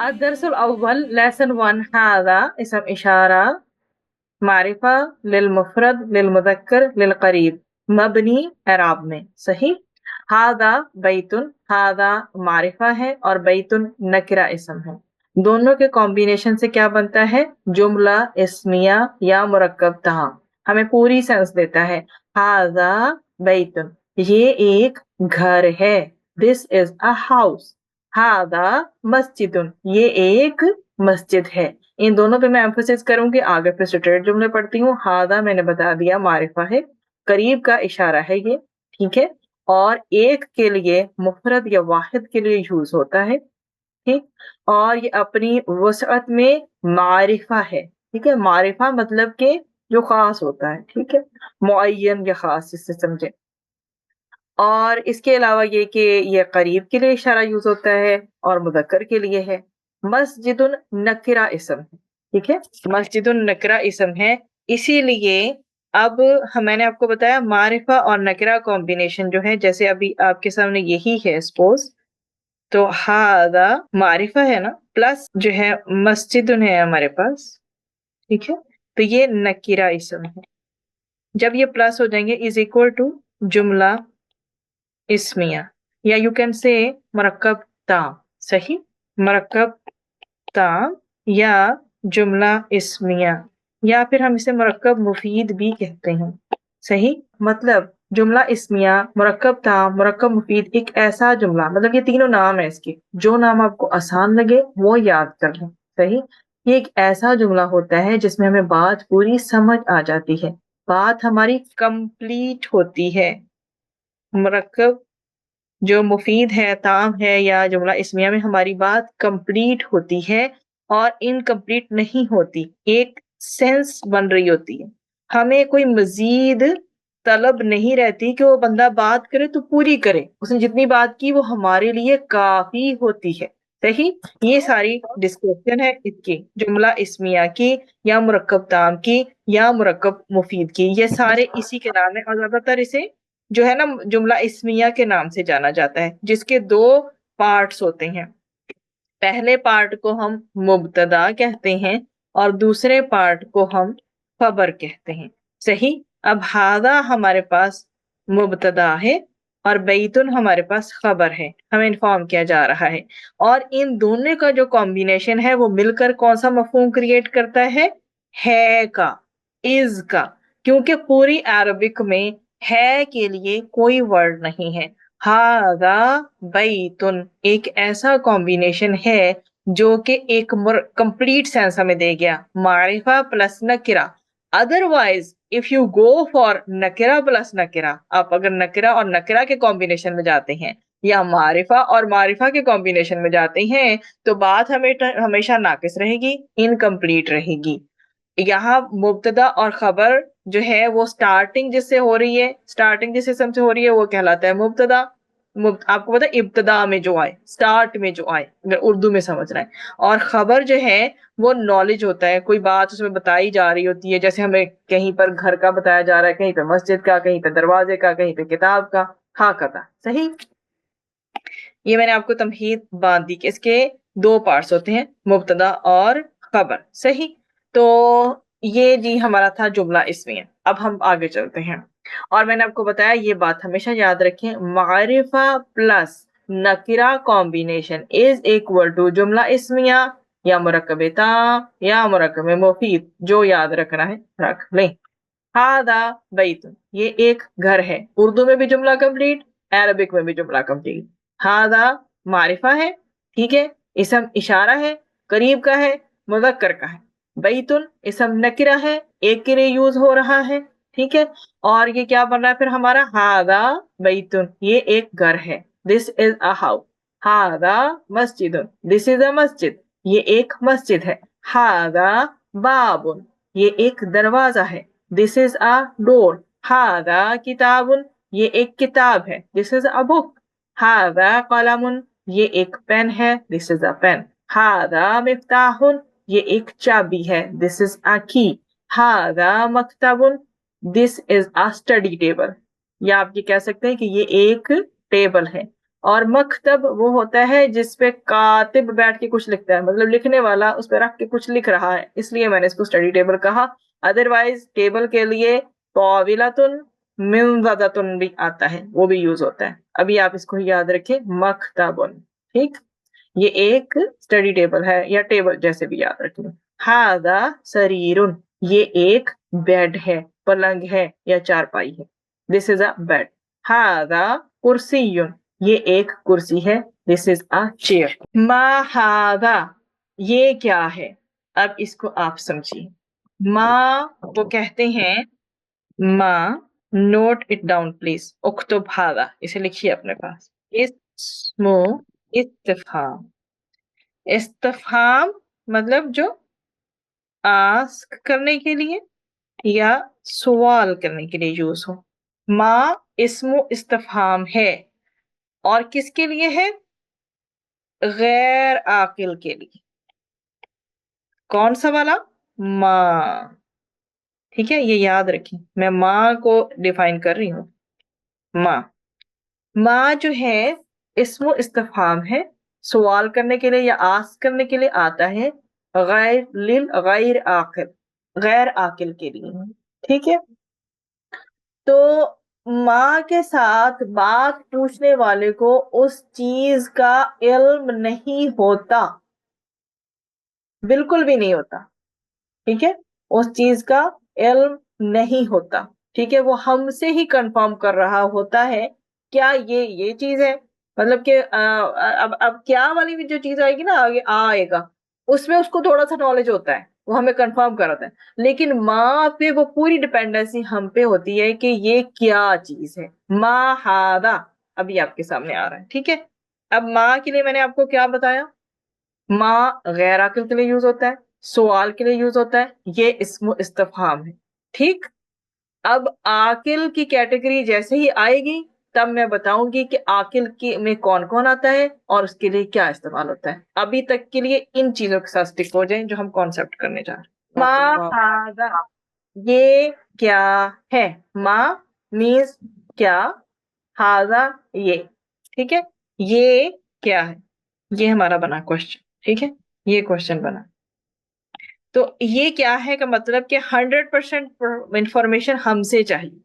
الدرس الأول lesson 1 هذا اسم إشارة معرفة للمفرد للمذكر للقريب مبنی اعراب میں صحیح. هذا بیت، هذا معرفہ ہے اور بیت نکرہ اسم ہے. دونوں کے کمبینیشن سے کیا بنتا ہے؟ جملہ اسمیہ یا مرکب تام. ہمیں پوری سینس دیتا ہے. هذا بیت، یہ ایک گھر ہے. This is a house. هذا مسجد، یہ ایک مسجد ہے. ان دونوں پہ میں ایمفسس کروں گی. آگے پھر اسٹریٹ جملے پڑھتی ہوں. ہاذا میں نے بتا دیا معرفہ ہے، قریب کا اشارہ ہے یہ، ٹھیک ہے، اور ایک کے لیے مفرد یا واحد کے لیے یوز ہوتا ہے، ٹھیک، اور یہ اپنی وسعت میں معرفہ ہے، ٹھیک ہے. معرفہ مطلب کہ جو خاص ہوتا ہے، ٹھیک ہے، معین یا خاص جس سے سمجھے. اور اس کے علاوہ یہ کہ یہ قریب کے لیے اشارہ یوز ہوتا ہے اور مذکر کے لیے ہے. مسجد نکرہ اسم ہے، ٹھیک ہے، مسجد نکرہ اسم ہے. اسی لیے اب میں نے آپ کو بتایا معرفہ اور نکرہ کمبینیشن جو ہے، جیسے ابھی آپ کے سامنے یہی ہے سپوز، تو ہاذا معرفہ ہے نا، پلس جو ہے مسجد ہے ہمارے پاس، ٹھیک ہے، تو یہ نکرہ اسم ہے. جب یہ پلس ہو جائیں گے از اکول ٹو جملہ اسمیہ، یا یو کین سے مرکب تام، صحیح، مرکب تام یا جملہ اسمیہ، یا پھر ہم اسے مرکب مفید بھی کہتے ہیں، صحیح. مطلب جملہ اسمیہ، مرکب تام، مرکب مفید ایک ایسا جملہ، مطلب یہ تینوں نام ہیں اس کے، جو نام آپ کو آسان لگے وہ یاد کر لیں، صحیح. یہ ایک ایسا جملہ ہوتا ہے جس میں ہمیں بات پوری سمجھ آ جاتی ہے، بات ہماری کمپلیٹ ہوتی ہے. مرکب جو مفید ہے، تام ہے یا جملہ اسمیہ میں ہماری بات کمپلیٹ ہوتی ہے اور انکمپلیٹ نہیں ہوتی، ایک سینس بن رہی ہوتی ہے. ہمیں کوئی مزید طلب نہیں رہتی کہ وہ بندہ بات کرے تو پوری کرے، اس نے جتنی بات کی وہ ہمارے لیے کافی ہوتی ہے، صحیح. یہ ساری ڈسکرپشن ہے اس کی، جملہ اسمیہ کی یا مرکب تام کی یا مرکب مفید کی، یہ سارے اسی کے نام ہے. اور زیادہ تر اسے جو ہے نا جملہ اسمیہ کے نام سے جانا جاتا ہے، جس کے دو پارٹس ہوتے ہیں. پہلے پارٹ کو ہم مبتدا کہتے ہیں اور دوسرے پارٹ کو ہم خبر کہتے ہیں، صحیح. اب ہاذا ہمارے پاس مبتدا ہے اور بیتن ہمارے پاس خبر ہے، ہمیں انفارم کیا جا رہا ہے، اور ان دونوں کا جو کمبینیشن ہے وہ مل کر کون سا مفہوم کریٹ کرتا ہے کا، از کا، کیونکہ پوری عربک میں ہے کے لیے کوئی ورڈ نہیں ہے. ہاذا بیتن ایک ایسا کمبینیشن ہے جو کہ ایک کمپلیٹ سینس ہمیں دے گیا، معرفہ پلس نکرہ. Otherwise if you go for نکرہ پلس نکرہ، آپ اگر نکرہ اور نکرہ کے کمبینیشن میں جاتے ہیں یا معرفہ اور معرفہ کے کمبینیشن میں جاتے ہیں تو بات ہمیشہ ناقص رہے گی، انکمپلیٹ رہے گی. یہاں مبتدا اور خبر جو ہے وہ سٹارٹنگ جس سے ہو رہی ہے، سٹارٹنگ جس اسم سے ہو رہی ہے وہ کہلاتا ہے مبتدا. آپ کو پتا ابتدا میں جو آئے، سٹارٹ میں جو آئے، اگر اردو میں سمجھ رہے ہیں. اور خبر جو ہے وہ نالج ہوتا ہے، کوئی بات اس میں بتائی جا رہی ہوتی ہے، جیسے ہمیں کہیں پر گھر کا بتایا جا رہا ہے، کہیں پہ مسجد کا، کہیں پہ دروازے کا، کہیں پہ کتاب کا، ہاکذا، صحیح. یہ میں نے آپ کو تمہید باندھ دی کہ اس کے دو پارٹس ہوتے ہیں، مبتدا اور خبر، صحیح. تو یہ جی ہمارا تھا جملہ اسمیہ. اب ہم آگے چلتے ہیں، اور میں نے آپ کو بتایا یہ بات ہمیشہ یاد رکھیں، معرفہ پلس نکرہ کمبینیشن از اکول ٹو جملہ اسمیہ یا مرکب تام یا مرکب مفید، جو یاد رکھنا ہے رکھ لیں. ہاذا بیت، یہ ایک گھر ہے، اردو میں بھی جملہ کمپلیٹ، عربک میں بھی جملہ کمپلیٹ. ہاذا معرفہ ہے، ٹھیک ہے، اسم اشارہ ہے، قریب کا ہے، مذکر کا ہے. بیتن اسم نکرہ ہے، ایک کے لیے یوز ہو رہا ہے، ٹھیک ہے. اور یہ کیا بن رہا ہے پھر ہمارا؟ ہاذا بیتن، یہ ایک گھر ہے. دس از اے ہاؤس. ہاذا مسجد، دس از اے مسجد، یہ ایک مسجد ہے. ہاذا باب، یہ ایک دروازہ ہے. دس از اے ڈور. ہاذا کتاب، یہ ایک کتاب ہے. دس از اے بک. ہاذا قلم، یہ ایک پین ہے. دس از اے پین. ہاذا مفتاح، یہ ایک چابی ہے. دس از اے کی. ہاذا مکتب، دس از اے اسٹڈی ٹیبل. یا آپ یہ کہہ سکتے ہیں کہ یہ ایک ٹیبل ہے. اور مکتب وہ ہوتا ہے جس پہ کاتب بیٹھ کے کچھ لکھتا ہے, مطلب لکھنے والا اس پہ رکھ کے کچھ لکھ رہا ہے, اس لیے میں نے اس کو اسٹڈی ٹیبل کہا. ادروائز ٹیبل کے لیے طاولۃ منضدۃ بھی آتا ہے, وہ بھی یوز ہوتا ہے. ابھی آپ اس کو یاد رکھیں, مکتب. ٹھیک, یہ ایک اسٹڈی ٹیبل ہے یا ٹیبل جیسے بھی یاد رکھیں. ھذا سریر, یہ ایک بیڈ ہے, پلنگ ہے یا چارپائی ہے. دس از اے بیڈ. ھذا کرسی, یہ ایک کرسی ہے. دس از اے چیئر. ما ھذا, یہ کیا ہے. اب اس کو آپ سمجھیے. ما وہ کہتے ہیں, ما, نوٹ اٹ ڈاؤن پلیز. اکتب ھذا, اسے لکھیے اپنے پاس. اسم استفہام. استفہام مطلب جو آسک کرنے کے لیے یا سوال کرنے کے لیے یوز ہو. ما اسم استفہام ہے, اور کس کے لیے ہے؟ غیر عاقل کے لیے. کون سا والا؟ ما. ٹھیک ہے, یہ یاد رکھیں, میں ما کو ڈیفائن کر رہی ہوں. ما جو ہے اسم استفہام ہے, سوال کرنے کے لیے یا آسک کرنے کے لیے آتا ہے, غیر عاقل, غیر عاقل کے لیے. ٹھیک ہے, تو ماں کے ساتھ بات پوچھنے والے کو اس چیز کا علم نہیں ہوتا, بالکل بھی نہیں ہوتا. ٹھیک ہے, اس چیز کا علم نہیں ہوتا. ٹھیک ہے, وہ ہم سے ہی کنفرم کر رہا ہوتا ہے کیا یہ چیز ہے. مطلب کہ اب کیا والی بھی جو چیز آئے گی نا, آگے آئے گا, اس میں اس کو تھوڑا سا نالج ہوتا ہے, وہ ہمیں کنفرم کراتا ہے. لیکن ماں پہ وہ پوری ڈپینڈنسی ہم پہ ہوتی ہے کہ یہ کیا چیز ہے. ما ھذا ابھی آپ کے سامنے آ رہا ہے. ٹھیک ہے, اب ماں کے لیے میں نے آپ کو کیا بتایا, ماں غیر عاقل کے لیے یوز ہوتا ہے, سوال کے لیے یوز ہوتا ہے, یہ اسم استفہام ہے. ٹھیک, اب عاقل کی کیٹیگری جیسے ہی آئے گی تب میں بتاؤں گی کہ عاقل میں کون کون آتا ہے اور اس کے لیے کیا استعمال ہوتا ہے. ابھی تک کے لیے ان چیزوں کے ساتھ اسٹک ہو جائیں جو ہم کانسیپٹ کرنے جا رہے ہیں. ما ھذا, یہ کیا ہے. ما مینز کیا, ھذا یہ. ٹھیک ہے, یہ کیا ہے, یہ ہمارا بنا کوشچن. ٹھیک ہے, یہ کوشچن بنا. تو یہ کیا ہے کا مطلب کہ 100% انفارمیشن ہم سے چاہیے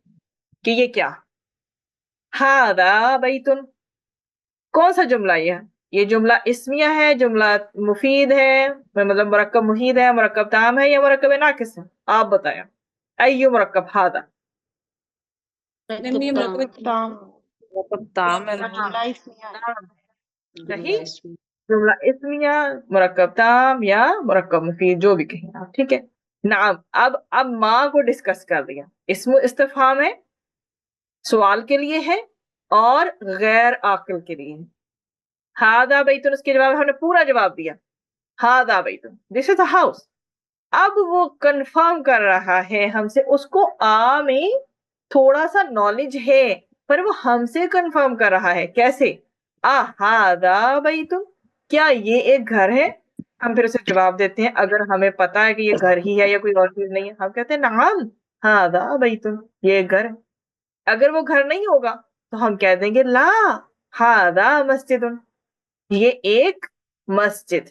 کہ یہ کیا. ھذا بیت, کون سا جملہ یہ جملہ اسمیہ ہے, جملہ مفید ہے, مطلب مرکب مفید ہے, مرکب تام ہے یا مرکب ناقص ہے, آپ بتائیں. ایو مرکب ھذا, مرکب تام ہے. صحیح, جملہ اسمیہ, مرکب تام یا مرکب مفید, جو بھی کہیں آپ. ٹھیک ہے, نعم. اب ماں کو ڈسکس کر دیا. اسم استفہام ہے, سوال کے لیے ہے اور غیر عاقل کے لیے ہے. ھذا بیت, اس کے جواب ہم نے پورا جواب دیا. ھذا بیت, دس از اے ہاؤس. اب وہ کنفرم کر رہا ہے ہم سے, اس کو میں تھوڑا سا نالج ہے پر وہ ہم سے کنفرم کر رہا ہے. کیسے؟ ھذا بیت, کیا یہ ایک گھر ہے. ہم پھر اسے جواب دیتے ہیں اگر ہمیں پتا ہے کہ یہ گھر ہی ہے یا کوئی اور چیز نہیں ہے, ہم کہتے ہیں نعم ھذا بیت, یہ ایک گھر ہے. اگر وہ گھر نہیں ہوگا تو ہم کہہ دیں گے لا ھذا مسجد, یہ ایک مسجد.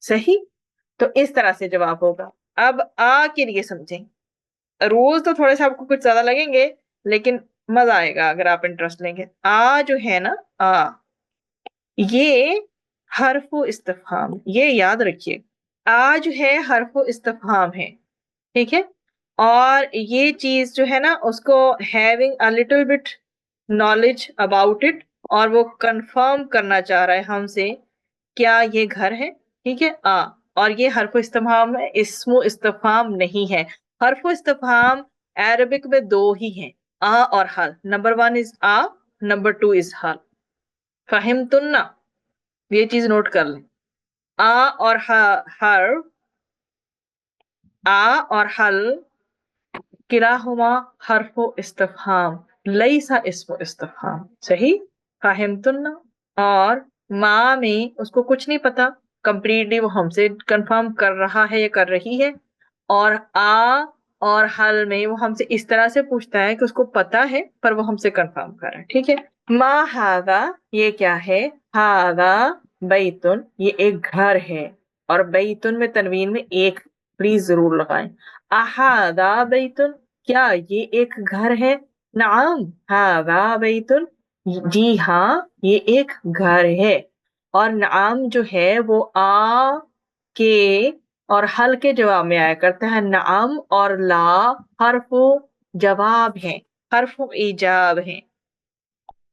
صحیح, تو اس طرح سے جواب ہوگا. اب کے لیے سمجھیں, روز تو تھوڑے سے آپ کو کچھ زیادہ لگیں گے لیکن مزہ آئے گا اگر آپ انٹرسٹ لیں گے. جو ہے نا, یہ حرف و استفہام, یہ یاد رکھیے. جو ہے حرف و استفہام ہے. ٹھیک ہے, اور یہ چیز جو ہے نا اس کو having a little bit knowledge about it, اور وہ کنفرم کرنا چاہ رہا ہے ہم سے کیا یہ گھر ہے. ٹھیک ہے, اور یہ حرف و استفہام ہے, اسم و استفہام نہیں ہے. حرف و استفہام عربک میں دو ہی ہیں, اور حل. نمبر 1 از نمبر 2 از حل. فہمتن, یہ چیز نوٹ کر لیں. اور حرف, اور حل کلاہما حرف و استفہام, لیسا اسم و استفہام. صحیح, فہمتن. اور ما میں اس کو کچھ نہیں پتا, کمپلیٹلی وہ ہم سے کنفرم کر رہا ہے یا کر رہی ہے. اور اور حل میں وہ ہم سے اس طرح سے پوچھتا ہے کہ اس کو پتا ہے پر وہ ہم سے کنفرم کر رہا ہے. ٹھیک ہے. ما ہاذا یہ کیا ہے. ہاذا بیتن یہ ایک گھر ہے. اور بیتن میں تنوین میں ایک پلیز ضرور لگائیں. احاذا بیتن کیا یہ ایک گھر ہے. نعم ہاذا بیتن جی ہاں یہ ایک گھر ہے. اور نعم جو ہے وہ کے اور حل کے جواب میں آیا کرتا ہے. نعم اور لا حرف جواب ہیں, حرف ایجاب ہیں.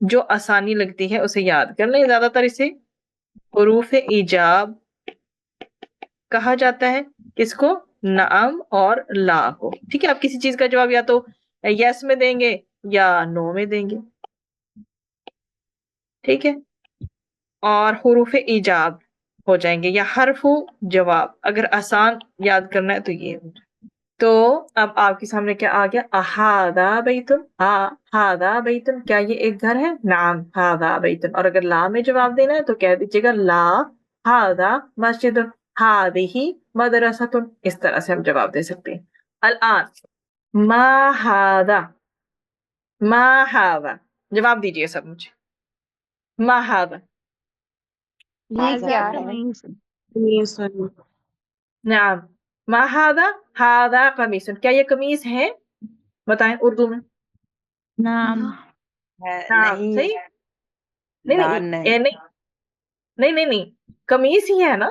جو آسانی لگتی ہے اسے یاد کر لیں. زیادہ تر اسے حروف ایجاب کہا جاتا ہے. کس کو؟ نعم اور لا کو. ٹھیک ہے. آپ کسی چیز کا جواب یا تو یس میں دیں گے یا نو میں دیں گے. ٹھیک ہے. اور حروف ایجاب ہو جائیں گے یا حرف جواب. اگر آسان یاد کرنا ہے تو یہ. تو اب آپ کے سامنے کیا آ گیا. احاذا بیتن ہاذا بیتن کیا یہ ایک گھر ہے. نعم ہاذا بیتن. اور اگر لا میں جواب دینا ہے تو کہہ دیجیے گا لا ہاذا مسجد ہذہ مدرسۃ. اس طرح سے ہم جواب دے سکتے ہیں. الان ما ہاذا ما ہاذا جواب دیجیے سب مجھے. ما ہاذا یہ کیا ہے. نعم ما ہاذا ہاذا قمیص کیا یہ قمیص ہے. بتائیں اردو میں. نعم نعم صحیح. نہیں نہیں نہیں نہیں قمیص ہی ہے نا.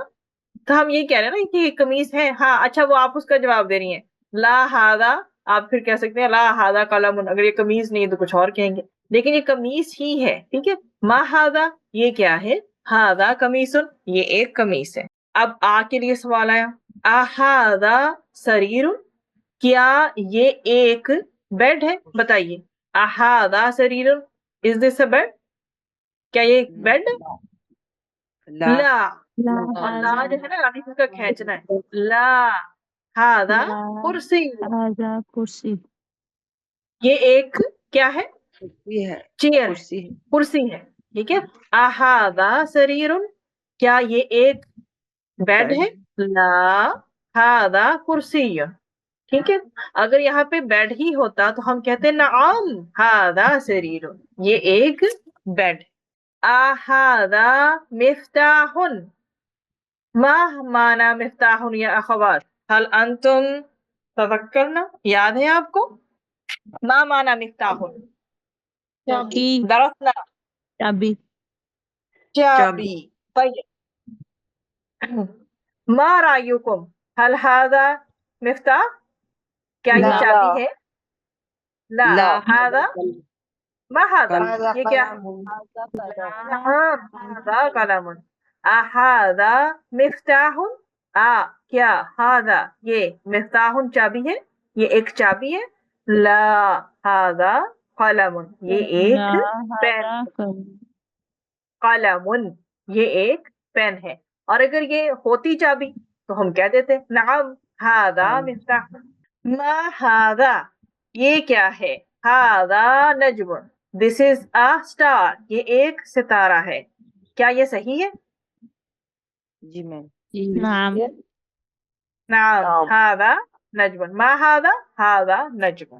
تو ہم یہ کہہ رہے ہیں نا کہ یہ قمیص ہے. ہاں اچھا وہ آپ اس کا جواب دے رہی ہیں. لا ہاذا آپ پھر کہہ سکتے ہیں لا ہاذا قلم. اگر یہ قمیص نہیں تو کچھ اور کہیں گے لیکن یہ قمیص ہی ہے. ٹھیک ہے. ما ہاذا یہ کیا ہے. ہاذا قمیص یہ ایک قمیص ہے. اب آ کے لیے سوال آیا. احاذا سریر کیا یہ ایک بیڈ ہے. بتائیے. احاذا سریر از دس اے بیڈ کیا یہ ایک بیڈ ہے. لا اور لا جو ہے نا اس کا کھینچنا ہے. لا ہاذا کرسی کرسی یہ ایک کیا ہے. چیئر کرسی ہے. ٹھیک ہے. احاذا سریر کیا یہ ایک بیڈ ہے. لا ہاذا کرسی. ٹھیک ہے. اگر یہاں پہ بیڈ ہی ہوتا تو ہم کہتے نعم ہاذا سریر یہ ایک بیڈ. احاذا مفتاح ما معنی مفتاح یا اخوات. هل انتم تذکرنا یاد ہے آپ کو. ما معنی مفتاح درسنا چابی چابی. طيب ما رأيكم هل هذا مفتاح کیا یہ چابی ہے. لا هذا ما هذا یہ کیا ہے. هذا قلم. احاذا مفتاح کیا هذا یہ مفتاح چابی ہے. یہ ایک چابی ہے. لا هذا قلم یہ ایک پین. قلم یہ ایک پین ہے. اور اگر یہ ہوتی چابی تو ہم کہہ دیتے نعم هذا مفتاح. ما هذا یہ کیا ہے. هذا نجم this is a star یہ ایک ستارہ ہے. کیا یہ صحیح ہے. جی میم. نعم نعم هذا نجم. ما هذا هذا نجم.